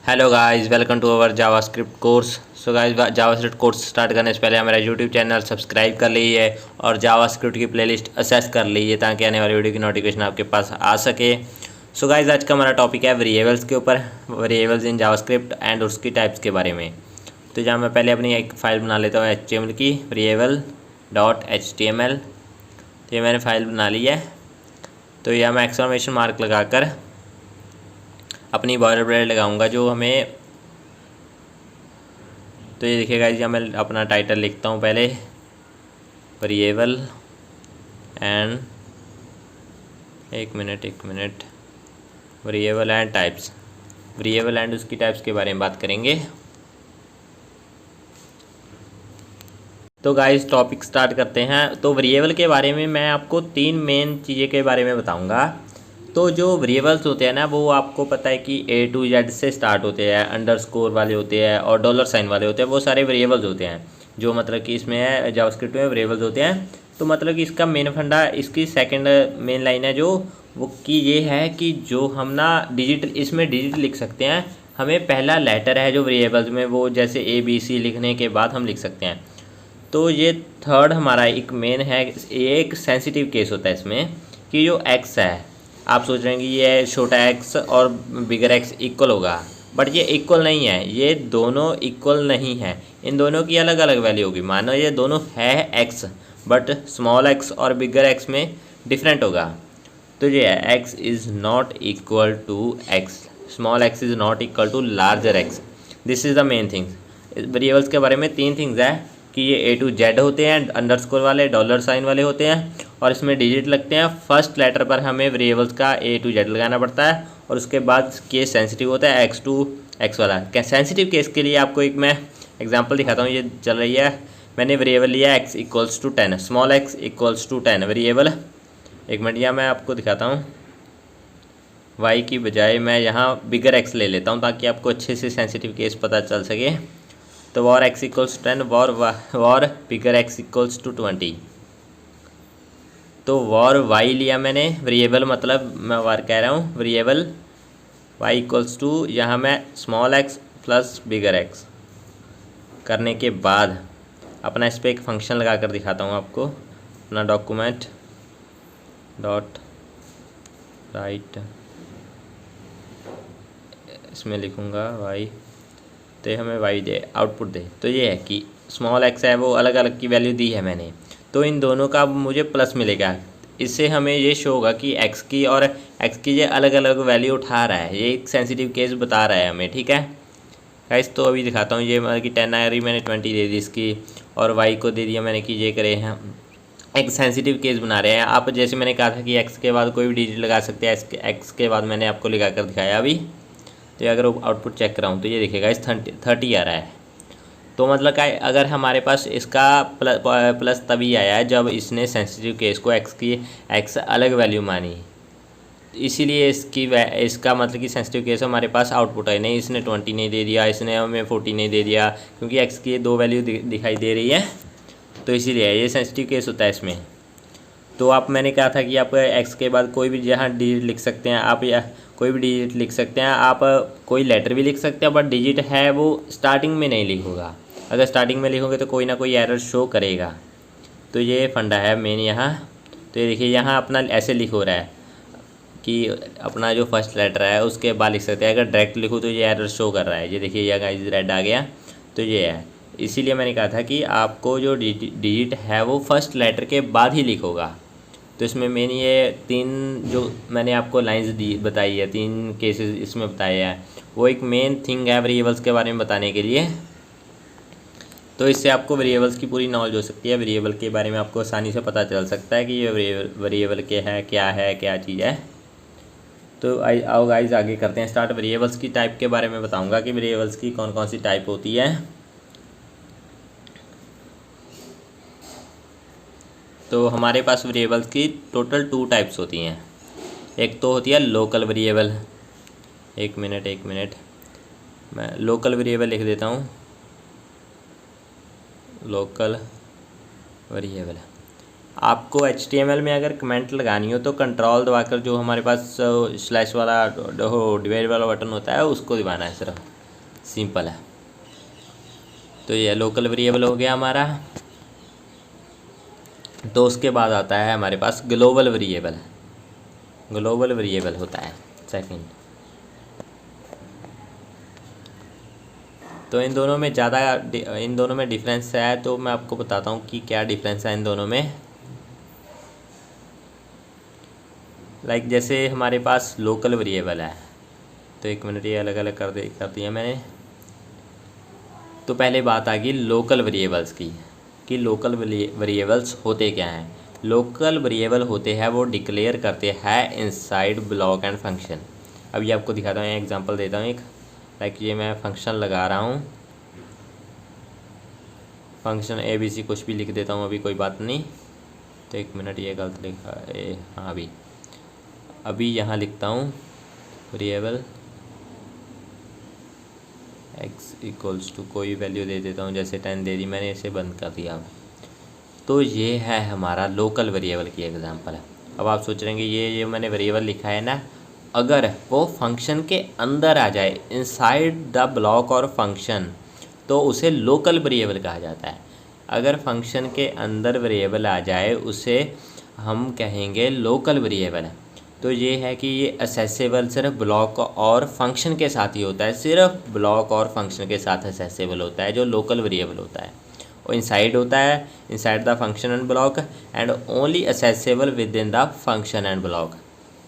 Hello guys, welcome to our JavaScript course. So guys, JavaScript course start करने से पहले हमारा यूट्यूब चैनल सब्सक्राइब कर लीजिए और जावास्क्रिप्ट की प्लेलिस्ट असेस कर लीजिए ताकि आने वाली वीडियो की नोटिफिकेशन आपके पास आ सके। सो गाइस, आज का हमारा टॉपिक है वेरिएबल्स के ऊपर, वेरिएबल्स इन जावास्क्रिप्ट एंड उसकी टाइप्स के बारे में। तो जहाँ मैं पहले अपनी एक फ़ाइल बना लेता हूँ HTML की, variable.html। तो ये मैंने फ़ाइल बना ली है। तो यह मैं एक्सक्लेमेशन मार्क लगाकर अपनी बॉर्डर ब्रेड लगाऊंगा जो हमें। तो ये देखिएगा, जब मैं अपना टाइटल लिखता हूँ पहले वेरिएबल एंड एक minute variable and types, variable and उसकी टाइप्स के बारे में बात करेंगे। तो गाइस, टॉपिक स्टार्ट करते हैं। तो वेरिएबल के बारे में मैं आपको 3 मेन चीज़ें के बारे में बताऊंगा। तो जो वेरिएबल्स होते हैं ना, वो आपको पता है कि A to Z से स्टार्ट होते हैं, अंडरस्कोर वाले होते हैं और डॉलर साइन वाले होते हैं। वो सारे वेरिएबल्स होते हैं जो मतलब कि इसमें है, जावास्क्रिप्ट में वेरिएबल्स होते हैं। तो मतलब कि इसका मेन फंडा, इसकी सेकंड मेन लाइन है जो वो कि ये है कि जो हम ना इसमें डिजिट लिख सकते हैं। हमें पहला लेटर है जो वेरिएबल्स में, वो जैसे ABC लिखने के बाद हम लिख सकते हैं। तो ये थर्ड हमारा एक मेन है। ये एक सेंसिटिव केस होता है इसमें कि जो x है, आप सोच रहे हैं कि ये छोटा x और बिगर x इक्वल होगा, बट ये इक्वल नहीं है। ये दोनों इक्वल नहीं है, इन दोनों की अलग अलग वैल्यू होगी। मानो ये दोनों है x, बट स्मॉल x और बिगर x में डिफरेंट होगा। तो ये है x is not equal to x, small x is not equal to larger x। This is the main things. Variables के बारे में 3 थिंग्स है कि ये A to Z होते हैं, अंडरस्कोर वाले, डॉलर साइन वाले होते हैं और इसमें डिजिट लगते हैं। फर्स्ट लेटर पर हमें वेरिएबल्स का A to Z लगाना पड़ता है और उसके बाद केस सेंसिटिव होता है X to X वाला। सेंसिटिव केस के लिए आपको एक मैं एग्जांपल दिखाता हूँ। ये चल रही है, मैंने वेरिएबल लिया x equals to 10, small x equals to 10 variable. एक मिनट, यहाँ मैं आपको दिखाता हूँ। y की बजाय मैं यहाँ बिगर x ले लेता हूँ ताकि आपको अच्छे से सेंसिटिव केस पता चल सके। तो var x equals 10, var bigger x equals to 20। तो वॉर y लिया मैंने वेरिएबल, मतलब मैं वार कह रहा हूँ वेरिएबल y इक्वल्स टू, यहाँ मैं small x plus bigger x करने के बाद अपना इस पर एक फंक्शन लगा कर दिखाता हूँ आपको। अपना डॉक्यूमेंट डॉट राइट, इसमें लिखूँगा y। तो ये हमें y दे, आउटपुट दे। तो ये है कि स्मॉल x है वो अलग अलग की वैल्यू दी है मैंने, तो इन दोनों का मुझे प्लस मिलेगा। इससे हमें ये शो होगा कि x की और x की ये अलग अलग वैल्यू उठा रहा है। ये एक सेंसिटिव केस बता रहा है हमें, ठीक है गाइस। तो अभी दिखाता हूँ। ये मतलब कि 10 आ रही, मैंने 20 दे दी इसकी, और y को दे दिया मैंने कि ये करे हैं। एक सेंसिटिव केस बना रहे हैं आप। जैसे मैंने कहा था कि x के बाद कोई भी डिजिट लगा सकते हैं, x के बाद मैंने आपको लगा कर दिखाया अभी। तो अगर आउटपुट चेक कराऊँ तो ये देखिएगा इस 30 आ रहा है। तो मतलब का अगर हमारे पास इसका प्लस तभी आया है जब इसने सेंसिटिव केस को x अलग वैल्यू मानी। इसीलिए इसका मतलब कि सेंसिटिव केस हमारे पास आउटपुट है। नहीं, इसने 20 नहीं दे दिया, इसने हमें 40 नहीं दे दिया, क्योंकि x की 2 वैल्यू दिखाई दे रही है। तो इसीलिए ये सेंसिटिव केस होता है इसमें। तो आप, मैंने कहा था कि आप x के बाद कोई भी जहाँ डिजिट लिख सकते हैं आप, या कोई भी डिजिट लिख सकते हैं आप। कोई लेटर भी लिख सकते हैं, बट डिजिट है वो स्टार्टिंग में नहीं लिखोगा। अगर स्टार्टिंग में लिखोगे तो कोई ना कोई एरर शो करेगा। तो ये फंडा है मेन यहाँ। तो ये देखिए, यहाँ अपना ऐसे लिख हो रहा है कि अपना जो फर्स्ट लेटर है उसके बाद लिख सकते हैं। अगर डायरेक्ट लिखो तो ये एरर शो कर रहा है। ये देखिए, ये गाइस रेड आ गया। तो ये है, इसीलिए मैंने कहा था कि आपको जो डिजिट है वो फर्स्ट लेटर के बाद ही लिखोगा। तो इसमें मेन ये 3 जो मैंने आपको लाइंस बताई है, 3 केसेस इसमें बताए हैं, वो एक मेन थिंग है वेरिएबल्स के बारे में बताने के लिए। तो इससे आपको वेरिएबल्स की पूरी नॉलेज हो सकती है। वेरिएबल के बारे में आपको आसानी से पता चल सकता है कि ये वेरिएबल क्या चीज़ है। तो आओ गाइस, आगे करते हैं स्टार्ट। वेरिएबल्स की टाइप के बारे में बताऊंगा कि वेरिएबल्स की कौन कौन सी टाइप होती है। तो हमारे पास वेरिएबल्स की टोटल 2 टाइप्स होती हैं। एक तो होती है लोकल वेरिएबल। एक मिनट मैं लोकल वेरिएबल लिख देता हूँ। लोकल वेरिएबल, आपको HTML में अगर कमेंट लगानी हो तो कंट्रोल दबाकर जो हमारे पास स्लैश वाला डिवाइड वाला बटन होता है उसको दबाना है सिर्फ। सिंपल है। तो ये लोकल वेरिएबल हो गया हमारा। तो उसके बाद आता है हमारे पास ग्लोबल वेरिएबल। ग्लोबल वेरिएबल होता है सेकंड। तो इन दोनों में डिफरेंस है, तो मैं आपको बताता हूँ कि क्या डिफरेंस है इन दोनों में। लाइक जैसे हमारे पास लोकल वेरिएबल है, तो एक मिनट ये अलग अलग कर दिया मैंने। तो पहले बात आ गई लोकल वेरिएबल्स की कि लोकल वेरिएबल्स होते क्या हैं। लोकल वेरिएबल होते हैं वो डिक्लेयर करते हैं इनसाइड ब्लॉक एंड फंक्शन। अब ये आपको दिखाता हूँ, एग्जांपल देता हूँ एक। लाइक ये मैं फंक्शन लगा रहा हूँ, फंक्शन ABC कुछ भी लिख देता हूँ, अभी कोई बात नहीं। तो एक मिनट ये गलत लिखा है, हाँ अभी यहाँ लिखता हूँ वेरिएबल x इक्वल्स टू कोई वैल्यू दे देता हूँ, जैसे 10 दे दी मैंने, इसे बंद कर दिया। तो ये है हमारा लोकल वेरिएबल की एग्जांपल है। अब आप सोच रहे हैं ये मैंने वेरिएबल लिखा है ना, अगर वो फंक्शन के अंदर आ जाए इनसाइड द ब्लॉक और फंक्शन, तो उसे लोकल वेरिएबल कहा जाता है। अगर फंक्शन के अंदर वेरिएबल आ जाए उसे हम कहेंगे लोकल वेरिएबल। तो ये है कि ये असेसेबल सिर्फ ब्लॉक और फंक्शन के साथ ही होता है, सिर्फ ब्लॉक और फंक्शन के साथ असेसेबल होता है जो लोकल वेरिएबल होता है। और इनसाइड होता है, inside the function and block, and only accessible with in the function and block,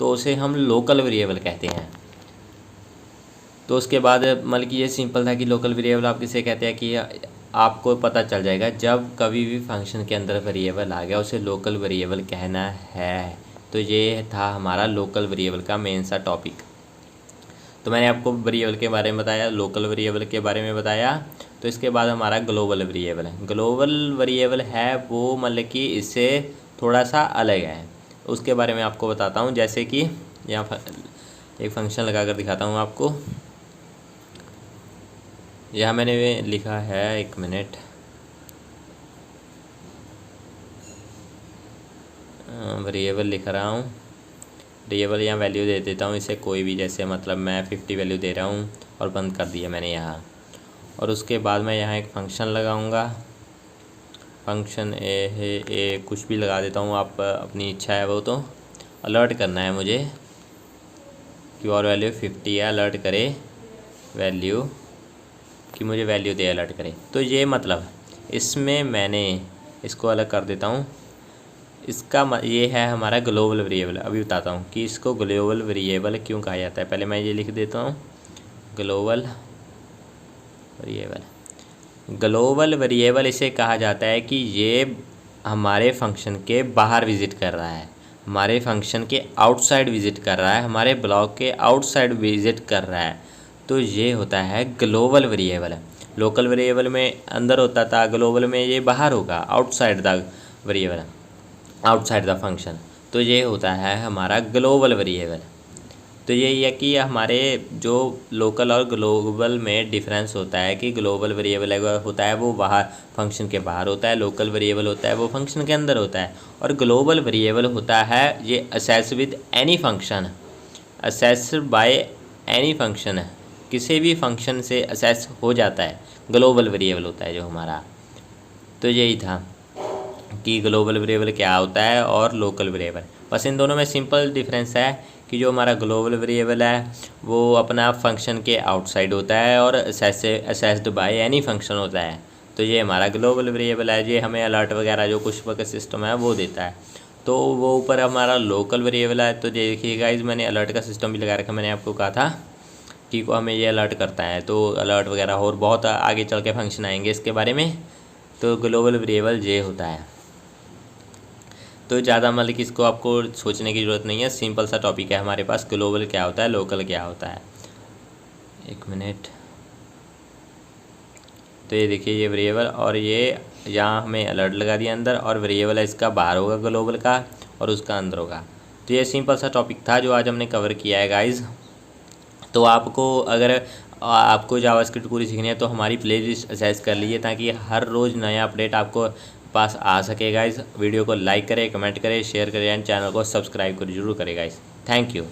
तो उसे हम लोकल वेरिएबल कहते हैं। तो उसके बाद मतलब कि ये सिंपल था कि लोकल वेरिएबल आप किसे कहते हैं, कि आपको पता चल जाएगा जब कभी भी फंक्शन के अंदर वेरिएबल आ गया उसे लोकल वेरिएबल कहना है। तो ये था हमारा लोकल वेरिएबल का मेन सा टॉपिक। तो मैंने आपको वेरिएबल के बारे में बताया, लोकल वेरिएबल के बारे में बताया। तो इसके बाद हमारा ग्लोबल वेरिएबल है। ग्लोबल वेरिएबल है वो मतलब कि इससे थोड़ा सा अलग है, उसके बारे में आपको बताता हूँ। जैसे कि यहाँ एक फंक्शन लगा कर दिखाता हूँ आपको। यहाँ मैंने लिखा है, एक मिनट, वेरिएबल लिख रहा हूँ। वेरिएबल यहाँ वैल्यू दे देता हूँ इसे कोई भी, जैसे मतलब मैं 50 वैल्यू दे रहा हूँ और बंद कर दिया मैंने यहाँ। और उसके बाद मैं यहाँ एक फ़ंक्शन लगाऊँगा, फंक्शन ए कुछ भी लगा देता हूँ, आप अपनी इच्छा है वो। तो अलर्ट करना है मुझे कि और वैल्यू 50 है, अलर्ट करे वैल्यू कि मुझे वैल्यू दे, अलर्ट करे। तो ये मतलब इसमें मैंने इसको अलग कर देता हूँ। इसका ये है हमारा ग्लोबल वेरिएबल। अभी बताता हूँ कि इसको ग्लोबल वेरिएबल क्यों कहा जाता है। पहले मैं ये लिख देता हूँ, ग्लोबल वेरिएबल। ग्लोबल वेरिएबल इसे कहा जाता है कि ये हमारे फंक्शन के बाहर विज़िट कर रहा है, हमारे फंक्शन के आउटसाइड विज़िट कर रहा है, हमारे ब्लॉक के आउटसाइड विज़िट कर रहा है। तो ये होता है ग्लोबल वेरिएबल। लोकल वेरिएबल में अंदर होता था, ग्लोबल में ये बाहर होगा, outside the variable, outside the function. तो ये होता है हमारा ग्लोबल वेरिएबल। तो यही है कि हमारे जो लोकल और ग्लोबल में डिफरेंस होता है कि ग्लोबल वेरिएबल होता है वो बाहर फंक्शन के बाहर होता है, लोकल वेरिएबल होता है वो फंक्शन के अंदर होता है। और ग्लोबल वेरिएबल होता है ये assess with any function, assess by any function, किसी भी फंक्शन से असेस हो जाता है, ग्लोबल वेरिएबल होता है जो हमारा। तो यही था कि ग्लोबल वेरिएबल क्या होता है और लोकल वेरिएबल। बस इन दोनों में सिंपल डिफरेंस है कि जो हमारा ग्लोबल वेरिएबल है वो अपना फंक्शन के आउटसाइड होता है और असेस्ड बाय एनी फंक्शन होता है। तो ये हमारा ग्लोबल वेरिएबल है, ये हमें अलर्ट वगैरह जो कुछ वक्त सिस्टम है वो देता है। तो वो ऊपर हमारा लोकल वेरिएबल है। तो देखिए गाइस, मैंने अलर्ट का सिस्टम भी लगा रखा, मैंने आपको कहा था कि हमें ये अलर्ट करता है। तो अलर्ट वगैरह और बहुत आगे चल के फंक्शन आएंगे इसके बारे में। तो ग्लोबल वेरिएबल ये होता है। तो ज़्यादा मतलब कि इसको आपको सोचने की ज़रूरत नहीं है, सिंपल सा टॉपिक है हमारे पास, ग्लोबल क्या होता है, लोकल क्या होता है। एक मिनट, तो ये देखिए ये वेरिएबल, और ये यहाँ हमें अलर्ट लगा दिया अंदर, और वेरिएबल है इसका बाहर होगा ग्लोबल का और उसका अंदर होगा। तो ये सिंपल सा टॉपिक था जो आज हमने कवर किया है गाइज़। तो आपको अगर आपको जावास्क्रिप्ट पूरी सीखनी है तो हमारी प्लेलिस्ट एक्सेस कर लीजिए, ताकि हर रोज़ नया अपडेट आपको पास आ सके गाइज़। वीडियो को लाइक करें, कमेंट करें, शेयर करें एंड चैनल को सब्सक्राइब जरूर करें गाइज़। Thank you.